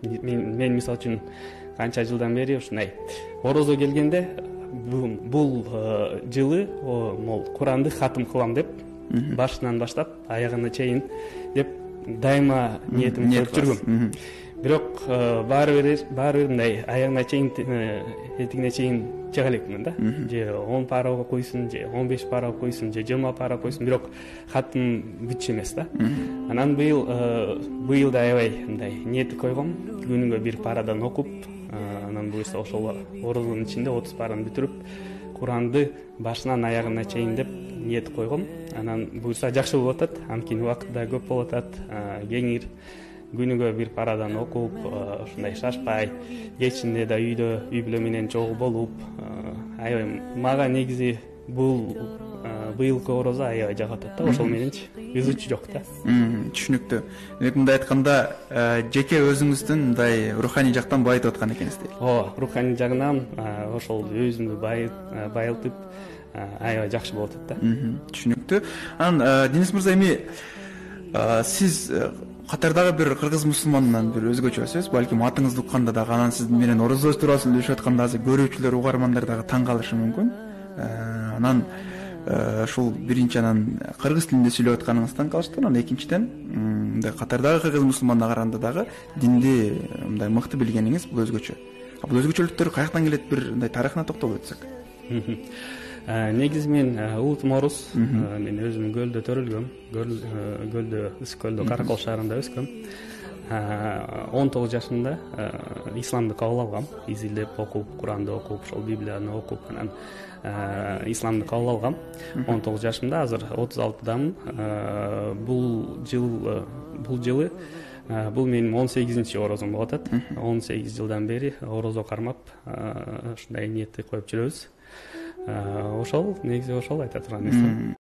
Мен мисалы үчүн канча жылдан бери ушундай орозо келгенде бул жылы могул Куранды хатым кылам деп башынан баштап аягына чейин деп дайыма ниетим коюп жүргөм. Бирок баары бир мындай аягына чейин этигине чейин чыга элекмин да. Же 10 пара окуп койсун, же 15 пара окуп койсун, же 20 пара окуп койсун, бирок хатым бүтчү эмес да. Анан быйыл да аябай мындай ниет койгом, күнүгө бир парадан окуп, анан буюрса ошол орозонун ичинде 30 параны бүтүрүп, Куранды башынан аягына чейин деп ниет койгом. Анан буюрса жакшы болуп атат, анткени убакыт да көп болуп атат, кеңир күнүгө бир парадан окуп, ушундай шашпай, кечинде да үй бүлө менен чогуу болуп, аябай мага негизи быйылкы орозо аябай жагат да, ошол мененчи үзүүчү жок да. Түшүнүктүү. Демек мындай айтканда, жеке өзүңүздүн мындай руханий жактан байытып аткан экенсиз дейт. Ооба, руханий жагынан ошол өзүмдү байылтып аябай жакшы болуп атат да. Түшүнүктүү. Анан Денис мырза, эми сиз катардагы бир кыргыз мусулманынан бир өзгөчө сөз, балким атыңызды укканда дагы анан сиз менен орозо туурасында сүйлөшүп атканда азыр көрүүчүлөр, угармандар дагы таң калышы мүмкүн. Анан ушул биринчи анан кыргыз тилинде сүйлөп атканыңыздан калыштыр, анан экинчиден мындай катардагы кыргыз мусулманына караганда дагы динди мындай мыкты билгениңиз бул өзгөчө. Бул өзгөчөлүктөр каяктан келет, бир мындай тарыхына токтолуп өтсөк. Негизи мен улутум орус. Мен өзүм Көлдө төрөлгөм. Көлдө, Ысык Көлдө, Каракол шаарында өскөм. 19 жашымда исламды кабыл алгам. Изилдеп окуп, Куранды окуп, ошол Библияны окуп, анан исламды кабыл алгам. 19 жашымда, азыр 36дамын. Бул жылы бул менин 18-чи орозом болуп атат. 18 жылдан бери орозо кармап, ушундай ниетти коюп жүрөбүз. Ошол негизи ошол айта турган нерсе.